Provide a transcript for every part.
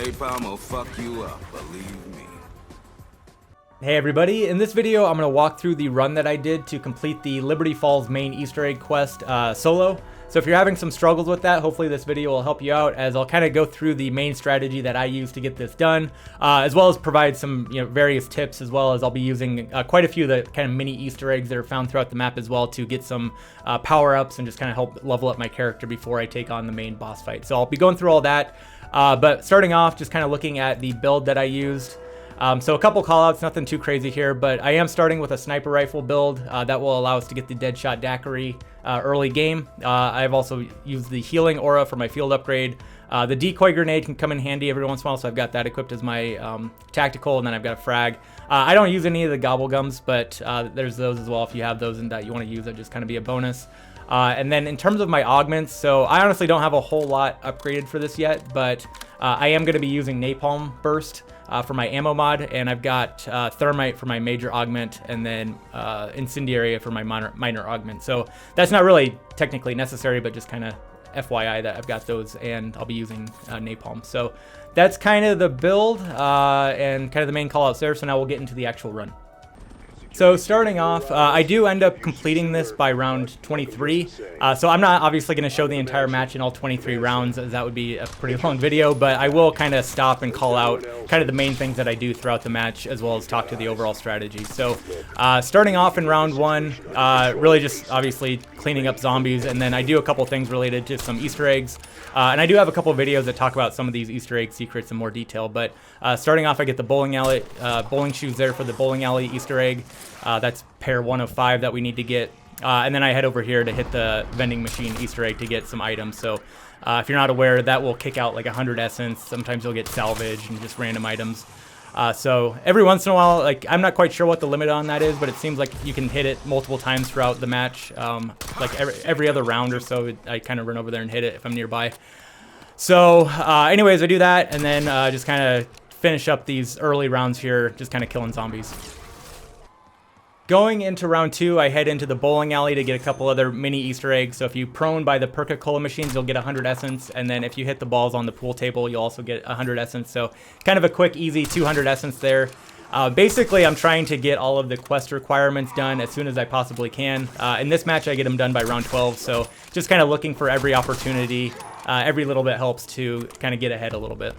napalm will fuck you up, believe me. Hey everybody, in this video I'm going to walk through the run that I did to complete the Liberty Falls main Easter egg quest solo. So if you're having some struggles with that, hopefully this video will help you out, as I'll kind of go through the main strategy that I use to get this done, as well as provide some various tips, as well as I'll be using quite a few of the kind of mini Easter eggs that are found throughout the map as well to get some power-ups and just kind of help level up my character before I take on the main boss fight. So I'll be going through all that, but starting off just kind of looking at the build that I used. So a couple callouts, nothing too crazy here, but I am starting with a sniper rifle build that will allow us to get the Deadshot Daiquiri early game. I've also used the healing aura for my field upgrade. The decoy grenade can come in handy every once in a while, so I've got that equipped as my tactical, and then I've got a frag. I don't use any of the gobble gums, but there's those as well if you have those and that you want to use it, just kind of be a bonus. And then in terms of my augments, so I honestly don't have a whole lot upgraded for this yet, but I am going to be using napalm burst for my ammo mod, and I've got thermite for my major augment, and then incendiary for my minor augment. So that's not really technically necessary, but just kind of FYI that I've got those, and I'll be using napalm. So that's kind of the build and kind of the main callouts there. So now we'll get into the actual run. So starting off, I do end up completing this by round 23. So I'm not obviously going to show the entire match in all 23 rounds, as that would be a pretty long video, but I will kind of stop and call out kind of the main things that I do throughout the match, as well as talk to the overall strategy. So starting off in round one, really just obviously cleaning up zombies, and then I do a couple things related to some Easter eggs. And I do have a couple of videos that talk about some of these Easter egg secrets in more detail, but starting off, I get the bowling shoes there for the bowling alley Easter egg. That's pair 105 that we need to get. And then I head over here to hit the vending machine Easter egg to get some items. So if you're not aware, that will kick out like 100 essence. Sometimes you'll get salvage and just random items. So every once in a while, like, I'm not quite sure what the limit on that is, but it seems like you can hit it multiple times throughout the match. Like every other round or so, I kind of run over there and hit it if I'm nearby. So anyways, I do that, and then just kind of finish up these early rounds here, just kind of killing zombies. Going into round two, I head into the bowling alley to get a couple other mini Easter eggs. So if you prone by the Perca-Cola machines, you'll get 100 essence. And then if you hit the balls on the pool table, you'll also get 100 essence. So kind of a quick, easy 200 essence there. Basically, I'm trying to get all of the quest requirements done as soon as I possibly can. In this match, I get them done by round 12. So just kind of looking for every opportunity. Every little bit helps to kind of get ahead a little bit.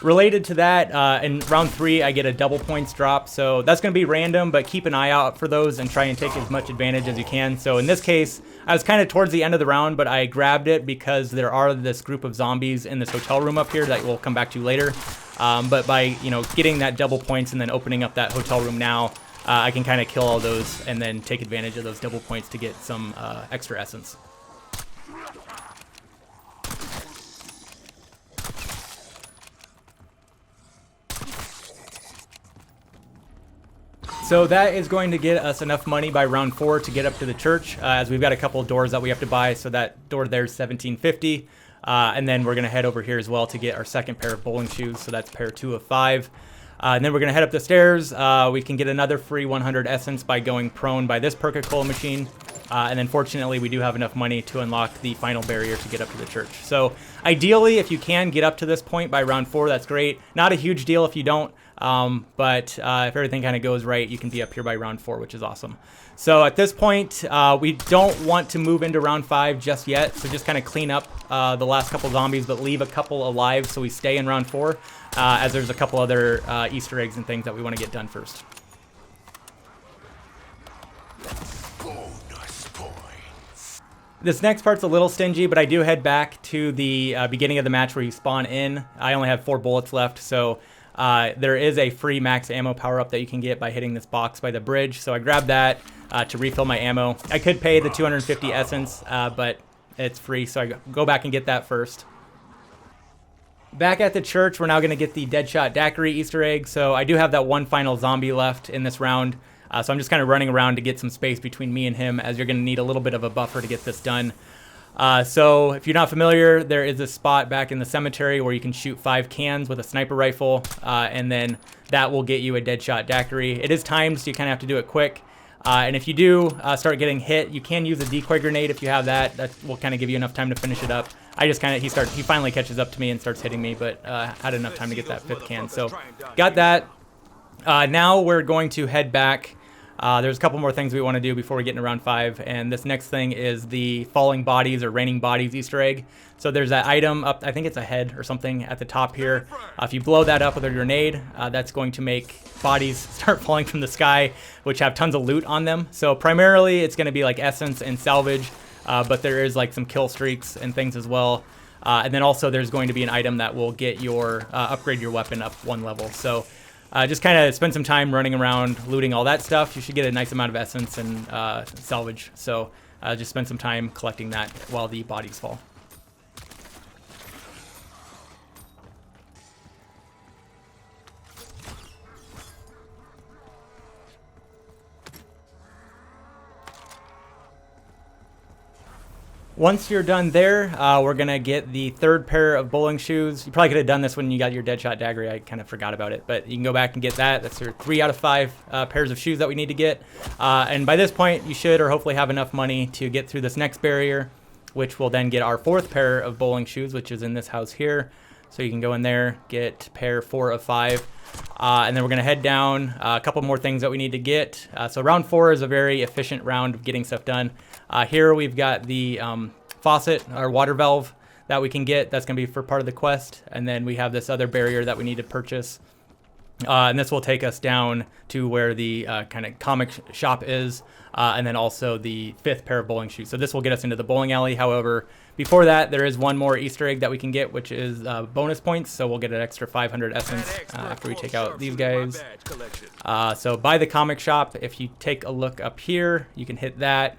Related to that, in round 3, I get a double points drop, so that's going to be random, but keep an eye out for those and try and take as much advantage as you can. So in this case, I was kind of towards the end of the round, but I grabbed it because there are this group of zombies in this hotel room up here that we'll come back to later. But by getting that double points and then opening up that hotel room now, I can kind of kill all those and then take advantage of those double points to get some extra essence. So that is going to get us enough money by round 4 to get up to the church, as we've got a couple of doors that we have to buy. So that door there is $17.50, and then we're going to head over here as well to get our second pair of bowling shoes. So that's pair 2 of 5. And then we're going to head up the stairs. We can get another free 100 essence by going prone by this Perca-Cola machine. And then fortunately, we do have enough money to unlock the final barrier to get up to the church. So ideally, if you can get up to this point by round 4, that's great. Not a huge deal if you don't. But if everything kind of goes right, you can be up here by round 4, which is awesome. So at this point, we don't want to move into round 5 just yet. So just kind of clean up the last couple zombies, but leave a couple alive so we stay in round 4, as there's a couple other Easter eggs and things that we want to get done first. This next part's a little stingy, but I do head back to the beginning of the match where you spawn in. I only have 4 bullets left, so there is a free max ammo power-up that you can get by hitting this box by the bridge. So I grabbed that to refill my ammo. I could pay the 250 essence, but it's free, so I go back and get that first. Back at the church, we're now going to get the Deadshot Daiquiri Easter egg. So I do have that one final zombie left in this round. So I'm just kind of running around to get some space between me and him, as you're going to need a little bit of a buffer to get this done. So if you're not familiar, there is a spot back in the cemetery where you can shoot 5 cans with a sniper rifle, and then that will get you a Deadshot Daiquiri. It is timed, so you kind of have to do it quick. And if you do start getting hit, you can use a decoy grenade if you have that. That will kind of give you enough time to finish it up. I just kind of, he finally catches up to me and starts hitting me, but had enough time to get that 5th can. So got that. Now we're going to head back. There's a couple more things we want to do before we get into round 5, and this next thing is the falling bodies or raining bodies Easter egg. So there's that item up, I think it's a head or something at the top here. If you blow that up with a grenade, that's going to make bodies start falling from the sky, which have tons of loot on them. So primarily it's going to be like essence and salvage, but there is like some kill streaks and things as well. And then also there's going to be an item that will get your upgrade your weapon up 1 level. So just kind of spend some time running around looting all that stuff. You should get a nice amount of essence and salvage. So just spend some time collecting that while the bodies fall. Once you're done there, we're going to get the 3rd pair of bowling shoes. You probably could have done this when you got your Deadshot Daiquiri. I kind of forgot about it, but you can go back and get that. That's your 3 out of 5 pairs of shoes that we need to get. And by this point, you should or hopefully have enough money to get through this next barrier, which will then get our 4th pair of bowling shoes, which is in this house here. So you can go in there, get pair 4 of 5. And then we're going to head down. A couple more things that we need to get. So round 4 is a very efficient round of getting stuff done. Here we've got the faucet or water valve that we can get. That's going to be for part of the quest. And then we have this other barrier that we need to purchase. And this will take us down to where the kind of comic shop is. And then also the 5th pair of bowling shoes. So this will get us into the bowling alley. However, before that, there is one more Easter egg that we can get, which is bonus points. So we'll get an extra 500 essence after we take out these guys. So by the comic shop, if you take a look up here, you can hit that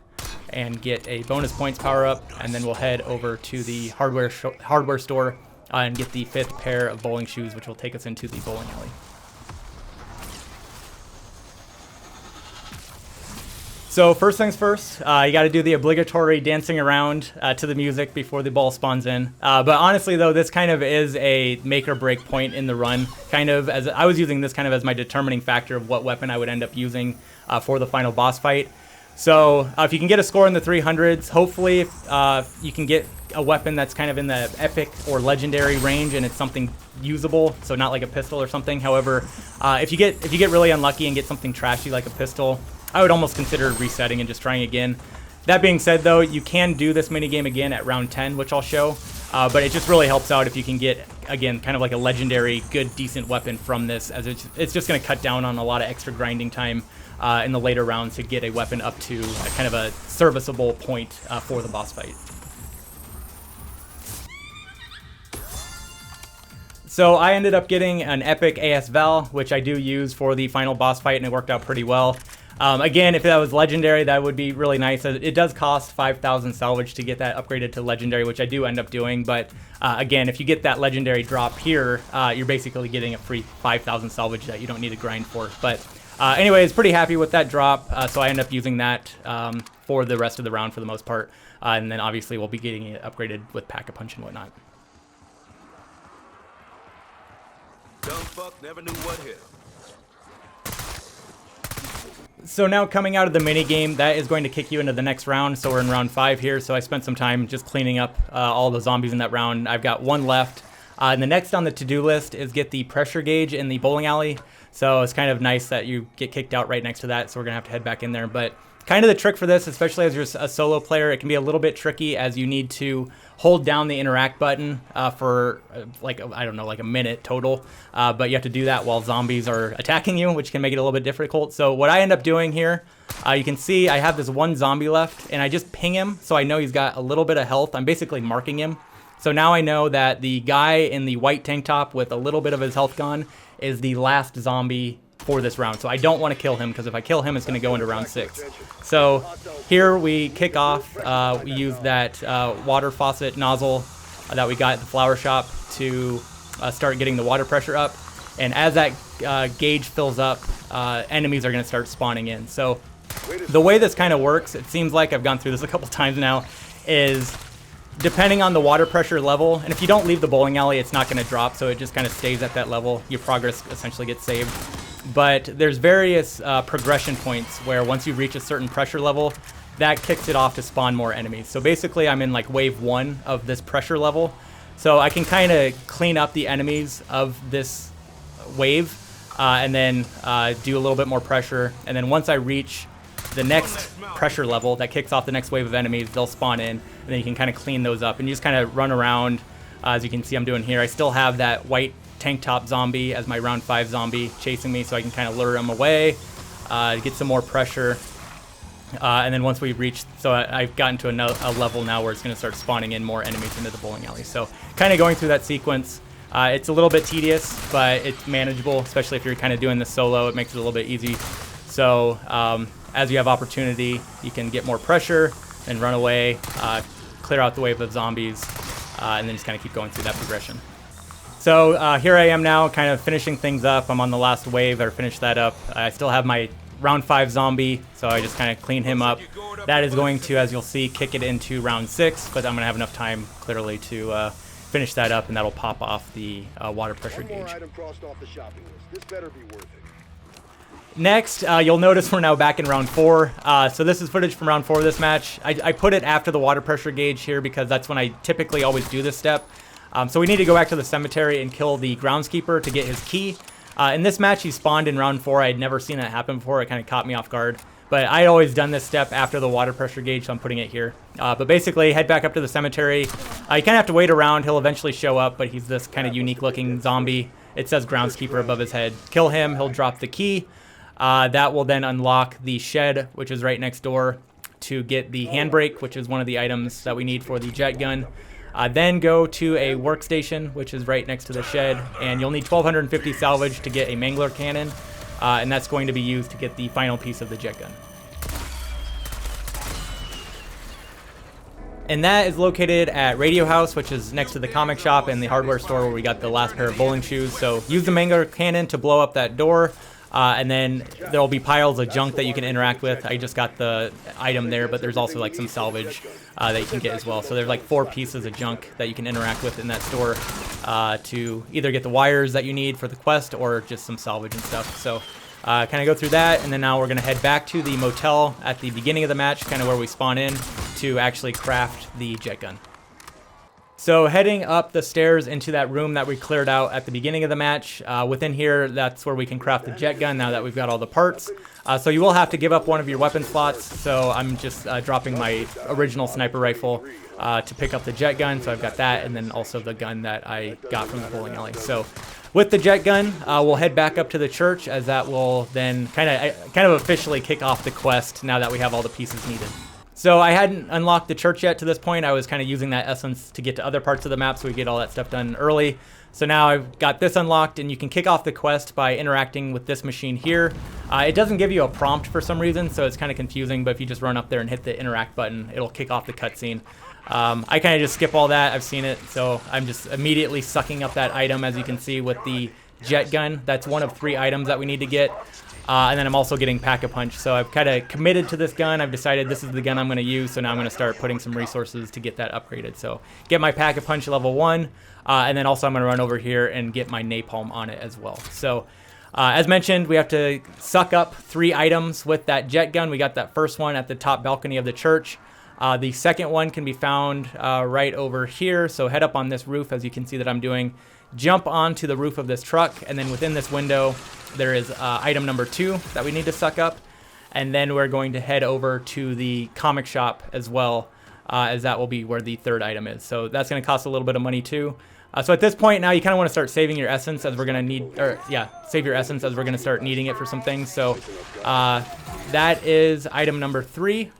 and get a bonus points power up. And then we'll head over to the hardware store and get the 5th pair of bowling shoes, which will take us into the bowling alley. So first things first, you got to do the obligatory dancing around to the music before the ball spawns in. But honestly, though, this kind of is a make or break point in the run. Kind of as I was using this kind of as my determining factor of what weapon I would end up using for the final boss fight. So if you can get a score in the 300s, hopefully you can get a weapon that's kind of in the epic or legendary range and it's something usable, so not like a pistol or something. However, if you get really unlucky and get something trashy like a pistol, I would almost consider resetting and just trying again. That being said, though, you can do this minigame again at round 10, which I'll show. But it just really helps out if you can get, again, kind of like a legendary, good, decent weapon from this, as it's just going to cut down on a lot of extra grinding time in the later rounds to get a weapon up to a kind of a serviceable point for the boss fight. So I ended up getting an epic AS Val, which I do use for the final boss fight, and it worked out pretty well. Again, if that was legendary, that would be really nice. It does cost 5,000 salvage to get that upgraded to legendary, which I do end up doing. But again, if you get that legendary drop here, you're basically getting a free 5,000 salvage that you don't need to grind for. But anyways, pretty happy with that drop. So I end up using that for the rest of the round for the most part. And then obviously we'll be getting it upgraded with Pack-a-Punch and whatnot. Dumb fuck never knew what hit. So now coming out of the mini game, that is going to kick you into the next round. So we're in round 5 here. So I spent some time just cleaning up all the zombies in that round. I've got 1 left. And the next on the to-do list is get the pressure gauge in the bowling alley. So it's kind of nice that you get kicked out right next to that. So we're going to have to head back in there. But kind of the trick for this, especially as you're a solo player, it can be a little bit tricky as you need to hold down the interact button for like, I don't know, like a minute total. But you have to do that while zombies are attacking you, which can make it a little bit difficult. So what I end up doing here, you can see I have this 1 zombie left and I just ping him. So I know he's got a little bit of health. I'm basically marking him. So now I know that the guy in the white tank top with a little bit of his health gone is the last zombie for this round. So I don't want to kill him, because if I kill him, it's going to go into round 6. So here we kick off. We use that water faucet nozzle that we got at the flower shop to start getting the water pressure up. And as that gauge fills up, enemies are going to start spawning in. So the way this kind of works, it seems like I've gone through this a couple times now, is depending on the water pressure level, and if you don't leave the bowling alley, it's not going to drop, so it just kind of stays at that level. Your progress essentially gets saved. but there's various progression points where once you reach a certain pressure level, that kicks it off to spawn more enemies. So basically I'm in like wave 1 of this pressure level, so I can kind of clean up the enemies of this wave and then do a little bit more pressure, and then once I reach the next pressure level that kicks off the next wave of enemies, they'll spawn in, and then you can kind of clean those up and you just kind of run around. As you can see I'm doing here, I still have that white tank top zombie as my round 5 zombie chasing me, so I can kind of lure him away, get some more pressure, and then once we reach, so I've gotten to a level now where it's going to start spawning in more enemies into the bowling alley. So kind of going through that sequence, it's a little bit tedious, but it's manageable, especially if you're kind of doing this solo. It makes it a little bit easy. So as you have opportunity, you can get more pressure and run away, clear out the wave of zombies, and then just kind of keep going through that progression. So here I am now, kind of finishing things up. I'm on the last wave, or finished that up. I still have my round 5 zombie, so I just kind of clean him up. That is going to, as you'll see, kick it into round 6, but I'm going to have enough time, clearly, to finish that up, and that'll pop off the water pressure gauge. This better be worth it. Next, you'll notice we're now back in round 4. So this is footage from round 4 of this match. I put it after the water pressure gauge here because that's when I typically always do this step. So we need to go back to the cemetery and kill the groundskeeper to get his key. In this match, he spawned in round 4. I had never seen that happen before. It kind of caught me off guard. But I had always done this step after the water pressure gauge, so I'm putting it here. But basically, head back up to the cemetery. You kind of have to wait around. He'll eventually show up, but he's this kind of unique-looking zombie. It says groundskeeper above his head. Kill him. He'll drop the key. That will then unlock the shed, which is right next door, to get the handbrake, which is one of the items that we need for the jet gun. Then go to a workstation, which is right next to the shed, and you'll need 1,250 salvage to get a mangler cannon, and that's going to be used to get the final piece of the jet gun. And that is located at Radio House, which is next to the comic shop and the hardware store where we got the last pair of bowling shoes. So use the mangler cannon to blow up that door. And then there will be piles of junk that you can interact with. I just got the item there, but there's also like some salvage that you can get as well. So there's like 4 pieces of junk that you can interact with in that store to either get the wires that you need for the quest or just some salvage and stuff. So kind of go through that, and then now we're going to head back to the motel at the beginning of the match, kind of where we spawn in, to actually craft the jet gun. So heading up the stairs into that room that we cleared out at the beginning of the match, within here, that's where we can craft the jet gun now that we've got all the parts. So you will have to give up one of your weapon slots, so I'm just dropping my original sniper rifle to pick up the jet gun, so I've got that, and then also the gun that I got from the bowling alley. So with the jet gun, we'll head back up to the church, as that will then kind of officially kick off the quest now that we have all the pieces needed. So I hadn't unlocked the church yet to this point. I was kind of using that essence to get to other parts of the map so we get all that stuff done early. So now I've got this unlocked, and you can kick off the quest by interacting with this machine here. It doesn't give you a prompt for some reason, so it's kind of confusing, but if you just run up there and hit the interact button, it'll kick off the cutscene. I kind of just skip all that. I've seen it, so I'm just immediately sucking up that item, as you can see, with the jet gun. That's one of 3 items that we need to get. And then I'm also getting Pack-a-Punch. So I've kind of committed to this gun. I've decided this is the gun I'm going to use. So now I'm going to start putting some resources to get that upgraded. So get my Pack-a-Punch level 1. And then also I'm going to run over here and get my napalm on it as well. So as mentioned, we have to suck up 3 items with that jet gun. We got that first one at the top balcony of the church. The second one can be found right over here. So head up on this roof, as you can see that I'm doing. Jump onto the roof of this truck, and then within this window there is item number 2 that we need to suck up, and then we're going to head over to the comic shop as well, as that will be where the 3rd item is. So that's going to cost a little bit of money too. So at this point now you kind of want to start saving your essence, as we're going to need, or yeah, save your essence, as we're going to start needing it for some things. So that is item number 3.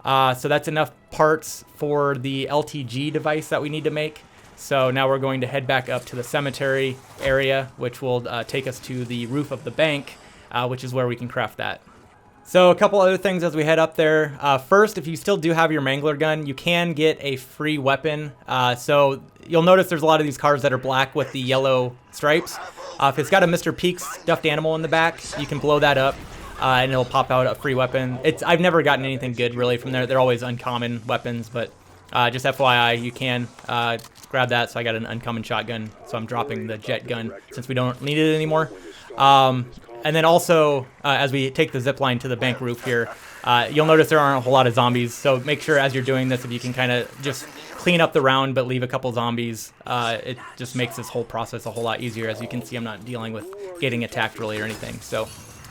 So that's enough parts for the LTG device that we need to make. So now we're going to head back up to the cemetery area, which will take us to the roof of the bank, which is where we can craft that. So a couple other things as we head up there. First, if you still do have your mangler gun, you can get a free weapon. So you'll notice there's a lot of these cars that are black with the yellow stripes. If it's got a Mr. Peaks stuffed animal in the back, you can blow that up. And it'll pop out a free weapon. I've never gotten anything good really from there. They're always uncommon weapons, but Just FYI, you can grab that. So I got an uncommon shotgun, so I'm dropping the jet gun since we don't need it anymore. And then also, as we take the zip line to the bank roof here, you'll notice there aren't a whole lot of zombies. So make sure as you're doing this, if you can kind of just clean up the round but leave a couple zombies, it just makes this whole process a whole lot easier. As you can see, I'm not dealing with getting attacked really or anything. So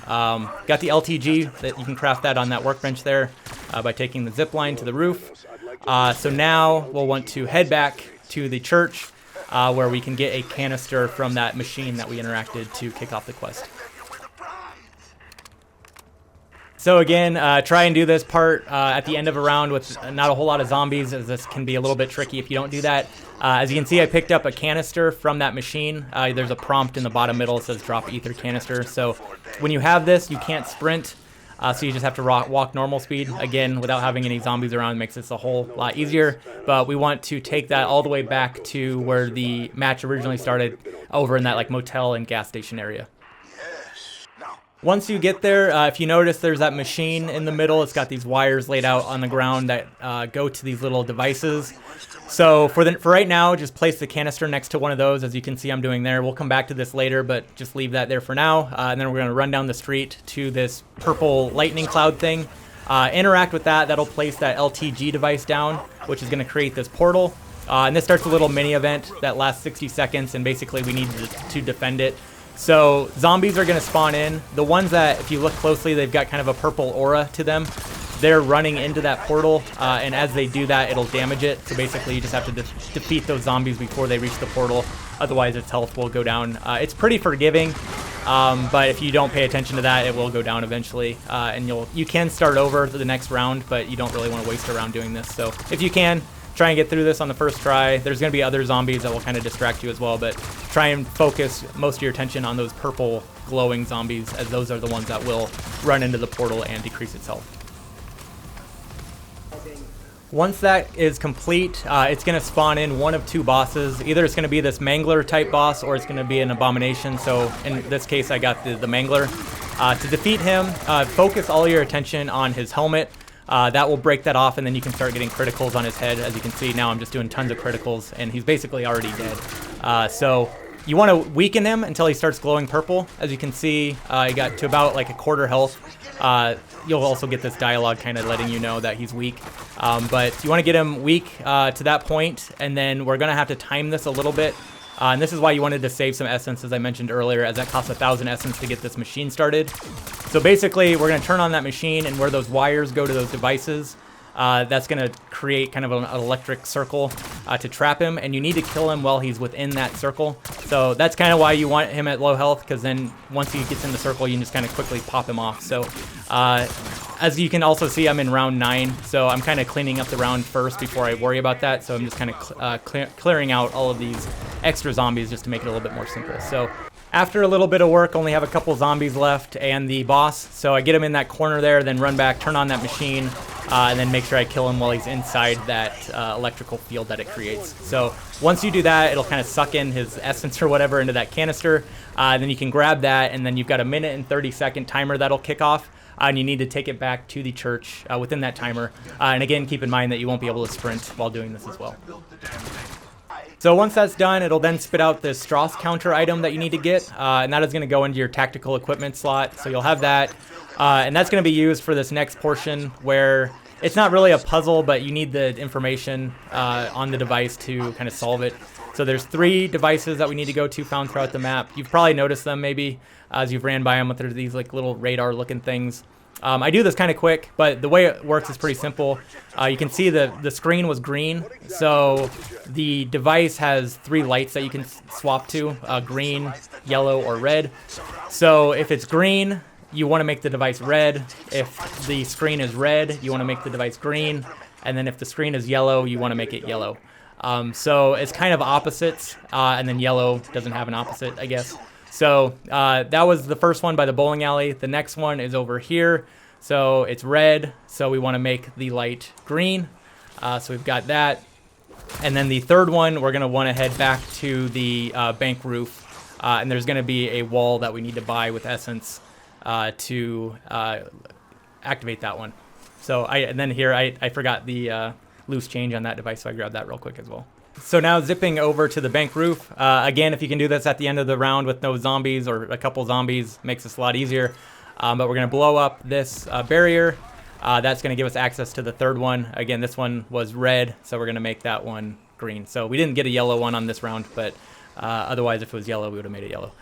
got the LTG that you can craft that on that workbench there by taking the zip line to the roof. So now we'll want to head back to the church where we can get a canister from that machine that we interacted to kick off the quest. So again, try and do this part at the end of a round with not a whole lot of zombies, as this can be a little bit tricky if you don't do that. As you can see, I picked up a canister from that machine. There's a prompt in the bottom middle that says drop ether canister. So when you have this, you can't sprint, so you just have to walk normal speed. Again, without having any zombies around, makes this a whole lot easier. But we want to take that all the way back to where the match originally started, over in that like motel and gas station area. Once you get there, if you notice, there's that machine in the middle. It's got these wires laid out on the ground that go to these little devices. So for right now, just place the canister next to one of those, as you can see I'm doing there. We'll come back to this later, but just leave that there for now. And then we're going to run down the street to this purple lightning cloud thing. Interact with that. That'll place that LTG device down, which is going to create this portal. And this starts a little mini event that lasts 60 seconds, and basically we need to defend it. So zombies are going to spawn in. The ones that, if you look closely, they've got kind of a purple aura to them. They're running into that portal, and as they do that, it'll damage it. So basically, you just have to defeat those zombies before they reach the portal. Otherwise, its health will go down. It's pretty forgiving, but if you don't pay attention to that, it will go down eventually. And you can start over to the next round, but you don't really want to waste a round doing this. So if you can, try and get through this on the first try. There's going to be other zombies that will kind of distract you as well, but try and focus most of your attention on those purple glowing zombies, as those are the ones that will run into the portal and decrease its health. Once that is complete, it's going to spawn in one of two bosses. Either it's going to be this Mangler type boss, or it's going to be an Abomination. So in this case, I got the Mangler. To defeat him, focus all your attention on his helmet. That will break that off, and then you can start getting criticals on his head. As you can see, now I'm just doing tons of criticals, and he's basically already dead. So you want to weaken him until he starts glowing purple. As you can see, he got to about like a quarter health. You'll also get this dialogue kind of letting you know that he's weak. But you want to get him weak to that point, and then we're going to have to time this a little bit. And this is why you wanted to save some essence, as I mentioned earlier, as that costs 1,000 essence to get this machine started. So basically, we're going to turn on that machine, and where those wires go to those devices, that's going to create kind of an electric circle to trap him, and you need to kill him while he's within that circle. So that's kind of why you want him at low health, because then once he gets in the circle, you can just kind of quickly pop him off. So as you can also see, I'm in round 9, so I'm kind of cleaning up the round first before I worry about that. So I'm just kind of clearing out all of these extra zombies just to make it a little bit more simple. So after a little bit of work, only have a couple zombies left and the boss. So I get him in that corner there, then run back, turn on that machine, and then make sure I kill him while he's inside that electrical field that it creates. So once you do that, it'll kind of suck in his essence or whatever into that canister. Then you can grab that, and then you've got a 1 and 30-second timer that'll kick off. And you need to take it back to the church within that timer. And again, keep in mind that you won't be able to sprint while doing this as well. So once that's done, it'll then spit out this Strauss Counter item that you need to get, and that is going to go into your tactical equipment slot. So you'll have that, and that's going to be used for this next portion where it's not really a puzzle, but you need the information on the device to kind of solve it. So there's 3 devices that we need to go to found throughout the map. You've probably noticed them maybe as you've ran by them, but they're these like little radar looking things. I do this kind of quick, but the way it works is pretty simple. You can see the screen was green, so the device has 3 lights that you can swap to, green, yellow, or red. So if it's green, you want to make the device red. If the screen is red, you want to make the device green. And then if the screen is yellow, you want to make it yellow. So it's kind of opposites, and then yellow doesn't have an opposite, I guess. So that was the first one by the bowling alley. The next one is over here. So it's red, so we want to make the light green. So we've got that. And then the third one, we're going to want to head back to the bank roof. And there's going to be a wall that we need to buy with essence to activate that one. So and then here I forgot the loose change on that device, so I grabbed that real quick as well. So now zipping over to the bank roof. Again, if you can do this at the end of the round with no zombies or a couple zombies, makes this a lot easier. But we're going to blow up this barrier. That's going to give us access to the third one. Again, this one was red, so we're going to make that one green. So we didn't get a yellow one on this round, but otherwise if it was yellow, we would have made it yellow.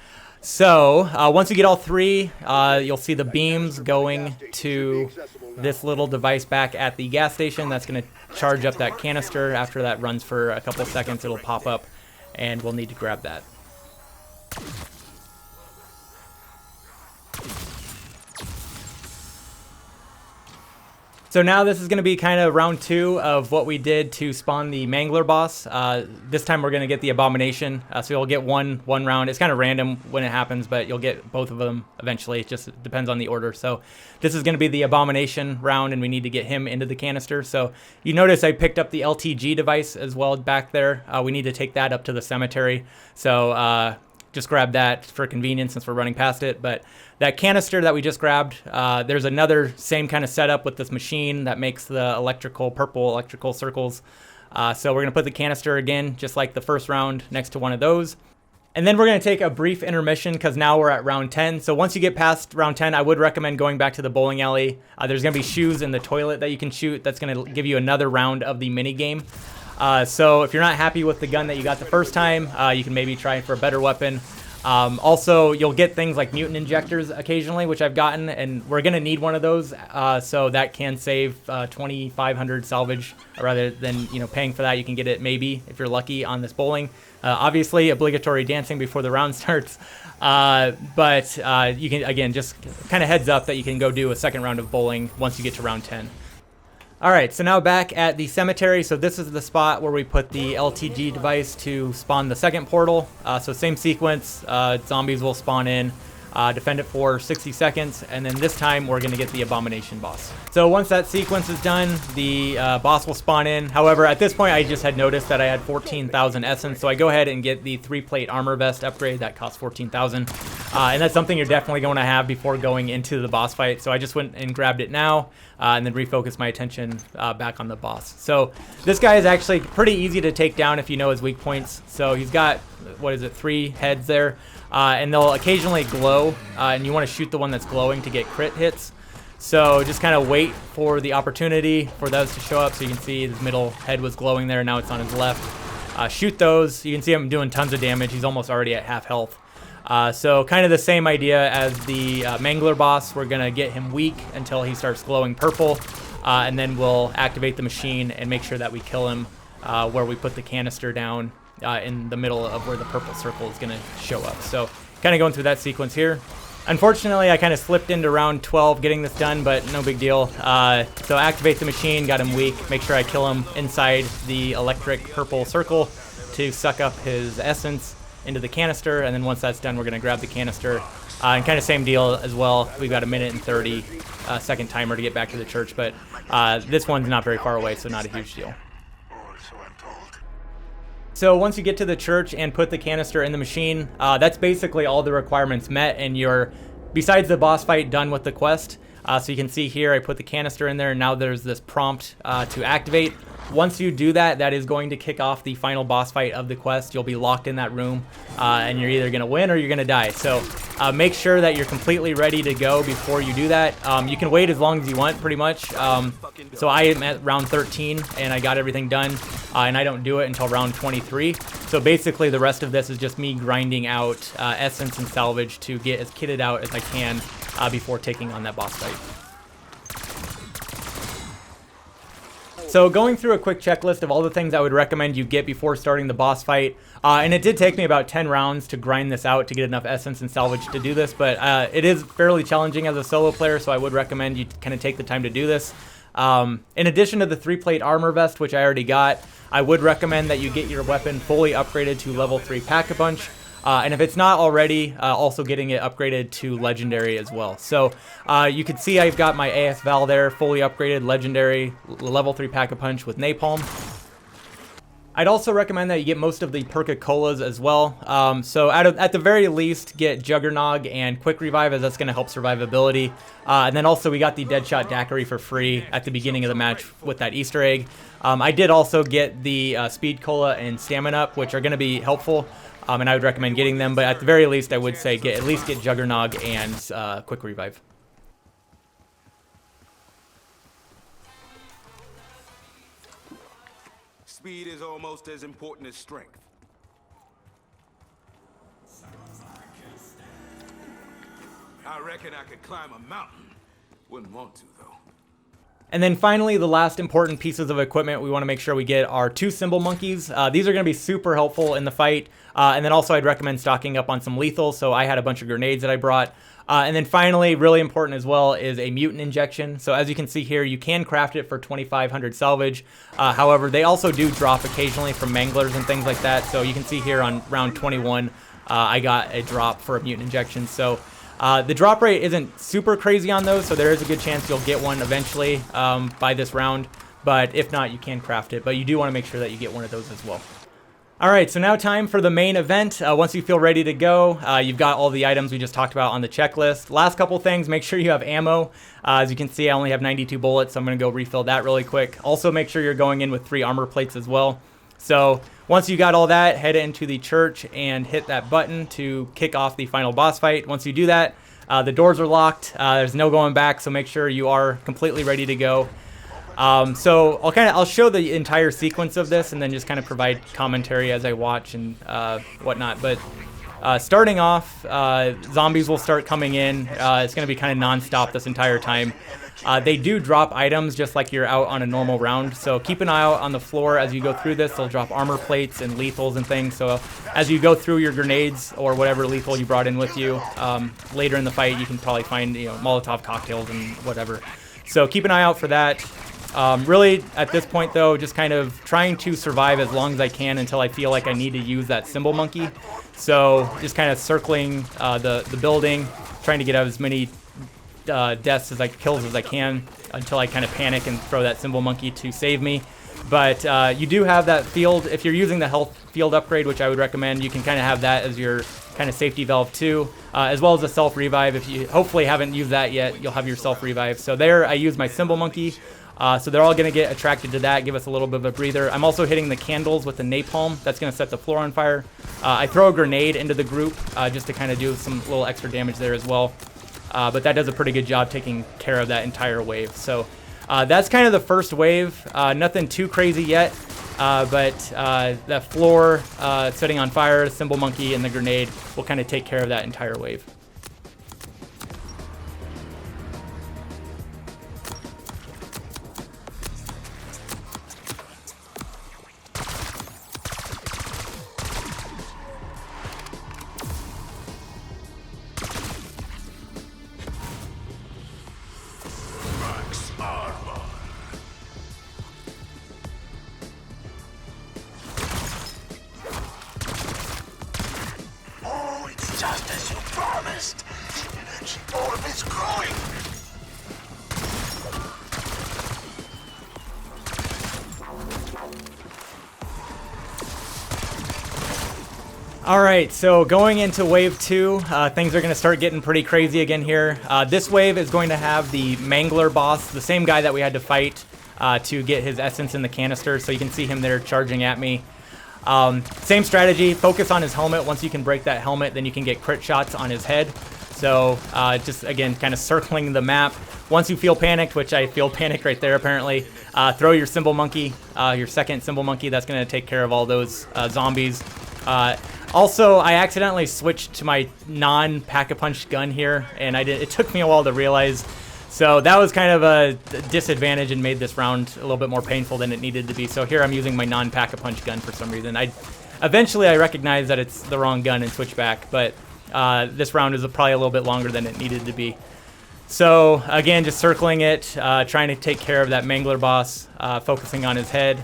So once you get all three, you'll see the beams going to this little device back at the gas station. That's going to charge up that canister. After that runs for a couple seconds, it'll pop up, and we'll need to grab that. So now this is going to be kind of round 2 of what we did to spawn the Mangler boss. This time we're going to get the Abomination. So you'll get one round. It's kind of random when it happens, but you'll get both of them eventually. It just depends on the order. So this is going to be the Abomination round, and we need to get him into the canister. So you notice I picked up the LTG device as well back there. We need to take that up to the cemetery. So just grab that for convenience since we're running past it. But that canister that we just grabbed, there's another same kind of setup with this machine that makes the purple electrical circles. So we're going to put the canister again, just like the first round, next to one of those. And then we're going to take a brief intermission because now we're at round 10. So once you get past round 10, I would recommend going back to the bowling alley. There's going to be shoes in the toilet that you can shoot. That's going to give you another round of the mini game. So if you're not happy with the gun that you got the first time, you can maybe try for a better weapon. Also, you'll get things like mutant injectors occasionally, which I've gotten, and we're going to need one of those, so that can save 2,500 salvage. Rather than paying for that, you can get it maybe, if you're lucky, on this bowling. Obviously, obligatory dancing before the round starts, but you can, again, just kind of heads up that you can go do a second round of bowling once you get to round 10. All right, so now back at the cemetery. So this is the spot where we put the LTG device to spawn the second portal. So same sequence, zombies will spawn in, defend it for 60 seconds, and then this time we're gonna get the Abomination boss. So once that sequence is done, the boss will spawn in. However, at this point I just had noticed that I had 14,000 essence, so I go ahead and get the 3-plate armor vest upgrade. That costs 14,000. And that's something you're definitely going to have before going into the boss fight. So I just went and grabbed it now, and then refocused my attention back on the boss. So this guy is actually pretty easy to take down if you know his weak points. So he's got, 3 heads there, and they'll occasionally glow, and you want to shoot the one that's glowing to get crit hits. So just kind of wait for the opportunity for those to show up. So you can see his middle head was glowing there, now it's on his left. Shoot those. You can see him doing tons of damage. He's almost already at half health. So kind of the same idea as the Mangler boss. We're going to get him weak until he starts glowing purple, and then we'll activate the machine and make sure that we kill him where we put the canister down in the middle of where the purple circle is going to show up. So kind of going through that sequence here. Unfortunately, I kind of slipped into round 12 getting this done, but no big deal. So activate the machine, got him weak, make sure I kill him inside the electric purple circle to suck up his essence into the canister, and then once that's done, we're going to grab the canister. And kind of same deal as well. We've got a minute and 30 second timer to get back to the church, but this one's not very far away, so not a huge deal. So once you get to the church and put the canister in the machine, that's basically all the requirements met, and you're, besides the boss fight, done with the quest. So you can see here, I put the canister in there, and now there's this prompt to activate. Once you do that, that is going to kick off the final boss fight of the quest. You'll be locked in that room, and you're either going to win or you're going to die. So make sure that you're completely ready to go before you do that. You can wait as long as you want, pretty much. So I am at round 13, and I got everything done, and I don't do it until round 23. So basically, the rest of this is just me grinding out essence and salvage to get as kitted out as I can before taking on that boss fight. So going through a quick checklist of all the things I would recommend you get before starting the boss fight, and it did take me about 10 rounds to grind this out to get enough essence and salvage to do this, but it is fairly challenging as a solo player, so I would recommend you kind of take the time to do this. In addition to the 3-plate armor vest, which I already got, I would recommend that you get your weapon fully upgraded to level 3 Pack-a-Punch. And if it's not already, also getting it upgraded to legendary as well. So you can see I've got my AS Val there, fully upgraded, legendary, level 3 Pack-a-Punch with napalm. I'd also recommend that you get most of the Perca-Colas as well. So at the very least, get Juggernog and Quick Revive, as that's going to help survivability. And then also we got the Deadshot Daiquiri for free at the beginning of the match with that Easter egg. I did also get the Speed Cola and Stamina Up, which are going to be helpful. And I would recommend getting them. But at the very least, I would say at least get Juggernog and Quick Revive. Speed is almost as important as strength. I reckon I could climb a mountain. Wouldn't want to, though. And then finally, the last important pieces of equipment we want to make sure we get are 2 Cymbal Monkeys. These are going to be super helpful in the fight. And then also I'd recommend stocking up on some lethal. So I had a bunch of grenades that I brought. And then finally, really important as well, is a mutant injection. So as you can see here, you can craft it for 2,500 salvage. However, they also do drop occasionally from manglers and things like that. So you can see here on round 21, I got a drop for a mutant injection. So the drop rate isn't super crazy on those, so there is a good chance you'll get one eventually by this round. But if not, you can craft it. But you do want to make sure that you get one of those as well. All right, so now time for the main event. Once you feel ready to go, you've got all the items we just talked about on the checklist. Last couple things, make sure you have ammo. As you can see, I only have 92 bullets, so I'm going to go refill that really quick. Also, make sure you're going in with 3 armor plates as well. So once you got all that, head into the church and hit that button to kick off the final boss fight. Once you do that, the doors are locked. There's no going back, so make sure you are completely ready to go. So I'll show the entire sequence of this and then just kind of provide commentary as I watch and whatnot. But starting off, zombies will start coming in. It's going to be kind of non-stop this entire time. They do drop items just like you're out on a normal round. So keep an eye out on the floor as you go through this. They'll drop armor plates and lethals and things. So as you go through your grenades or whatever lethal you brought in with you, later in the fight you can probably find Molotov cocktails and whatever. So keep an eye out for that. Really, at this point, though, just kind of trying to survive as long as I can until I feel like I need to use that Cymbal Monkey. So just kind of circling the building, trying to get out as many deaths kills as I can until I kind of panic and throw that Cymbal Monkey to save me. But you do have that field. If you're using the health field upgrade, which I would recommend, you can kind of have that as your kind of safety valve too, as well as a self-revive. If you hopefully haven't used that yet, you'll have your self-revive. So there, I use my Cymbal Monkey. So they're all going to get attracted to that, give us a little bit of a breather. I'm also hitting the candles with the napalm. That's going to set the floor on fire. I throw a grenade into the group just to kind of do some little extra damage there as well. But that does a pretty good job taking care of that entire wave. So that's kind of the first wave. Nothing too crazy yet, but that floor setting on fire, the Cymbal Monkey, and the grenade will kind of take care of that entire wave. Just as you promised. The energy orb is growing. All right, so going into wave 2, things are going to start getting pretty crazy again here. This wave is going to have the Mangler boss, the same guy that we had to fight to get his essence in the canister. So you can see him there charging at me. Same strategy, focus on his helmet. Once you can break that helmet, then you can get crit shots on his head. So just again, kind of circling the map. Once you feel panicked, which I feel panicked right there apparently, throw your Cymbal Monkey, your second Cymbal Monkey. That's going to take care of all those zombies. Also, I accidentally switched to my non-pack-a-punch gun here, and it took me a while to realize. So that was kind of a disadvantage and made this round a little bit more painful than it needed to be. So here I'm using my non-pack-a-punch gun for some reason. Eventually I recognized that it's the wrong gun and switched back, but this round is probably a little bit longer than it needed to be. So again, just circling it, trying to take care of that Mangler boss, focusing on his head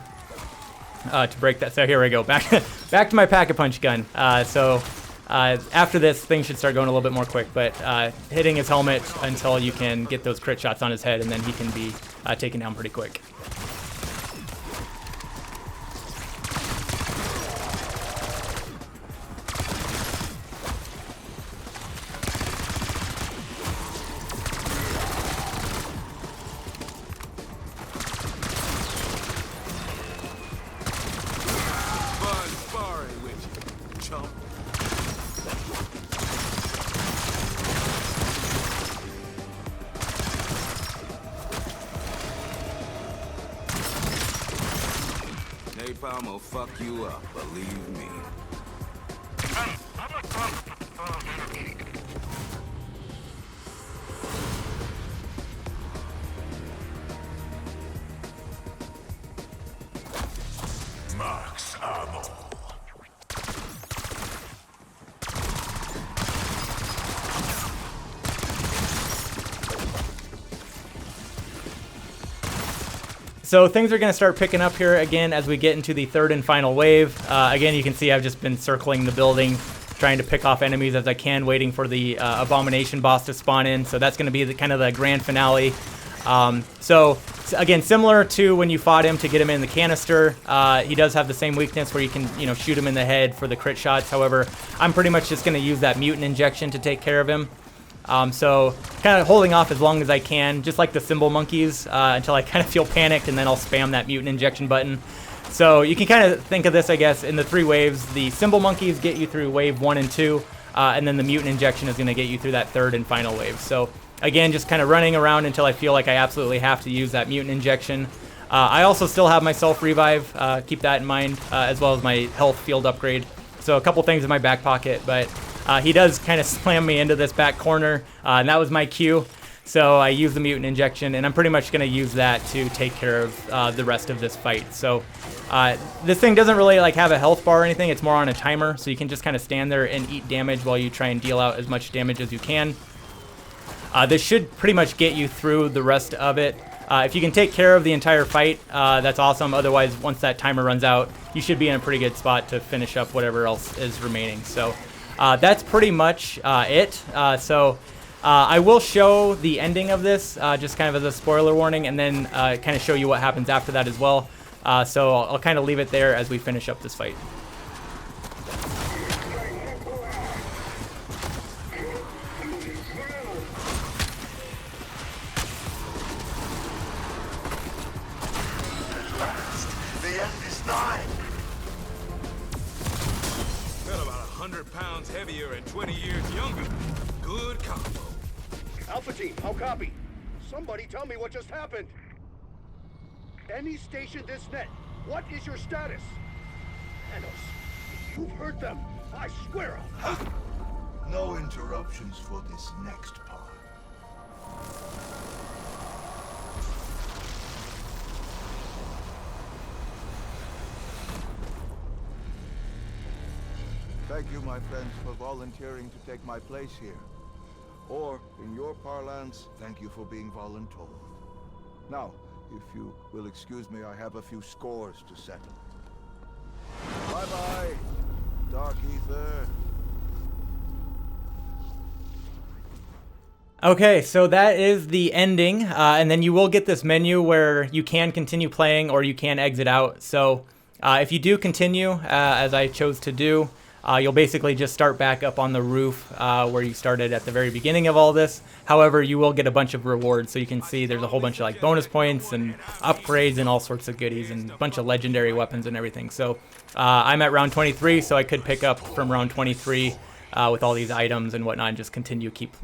to break that. So here we go, back to my pack-a-punch gun. After this, things should start going a little bit more quick, but hitting his helmet until you can get those crit shots on his head, and then he can be taken down pretty quick. I'ma fuck you up, believe me. Max ammo. So things are going to start picking up here again as we get into the third and final wave. Again, you can see I've just been circling the building, trying to pick off enemies as I can, waiting for the Abomination boss to spawn in. So that's going to be the kind of the grand finale. So again, similar to when you fought him to get him in the canister, he does have the same weakness where you can, you know, shoot him in the head for the crit shots. However, I'm pretty much just going to use that mutant injection to take care of him. So kind of holding off as long as I can, just like the symbol monkeys, until I kind of feel panicked, and then I'll spam that mutant injection button. So you can kind of think of this, I guess, in the 3 waves. The symbol monkeys get you through wave 1 and 2, and then the mutant injection is going to get you through that third and final wave. So again, just kind of running around until I feel like I absolutely have to use that mutant injection. I also still have my self revive, keep that in mind, as well as my health field upgrade. So a couple things in my back pocket, but he does kind of slam me into this back corner, and that was my cue. So I use the mutant injection, and I'm pretty much going to use that to take care of the rest of this fight. So this thing doesn't really like have a health bar or anything. It's more on a timer, so you can just kind of stand there and eat damage while you try and deal out as much damage as you can. This should pretty much get you through the rest of it. If you can take care of the entire fight, that's awesome. Otherwise, once that timer runs out, you should be in a pretty good spot to finish up whatever else is remaining. So that's pretty much it. I will show the ending of this, just kind of as a spoiler warning, and then kind of show you what happens after that as well. So I'll kind of leave it there as we finish up this fight. The end is nigh. Felt about 100 pounds heavier and 20 years younger. Good combo. Alpha team, how copy? Somebody tell me what just happened. Any station this net, what is your status? Enos, you've hurt them. I swear I'll... No interruptions for this next part. Thank you, my friends, for volunteering to take my place here. Or, in your parlance, thank you for being voluntold. Now, if you will excuse me, I have a few scores to settle. Bye-bye, Dark Ether. Okay, so that is the ending, and then you will get this menu where you can continue playing or you can exit out. So if you do continue, as I chose to do, you'll basically just start back up on the roof where you started at the very beginning of all this. However, you will get a bunch of rewards, so you can see there's a whole bunch of like bonus points and upgrades and all sorts of goodies and a bunch of legendary weapons and everything. So I'm at round 23, so I could pick up from round 23 with all these items and whatnot and just continue keep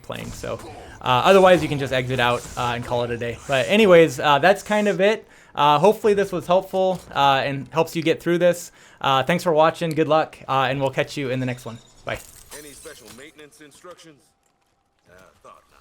playing. So otherwise, you can just exit out and call it a day. But anyways, that's kind of it. Hopefully this was helpful and helps you get through this. Thanks for watching. Good luck, and we'll catch you in the next one. Bye. Any special maintenance instructions? Thought not.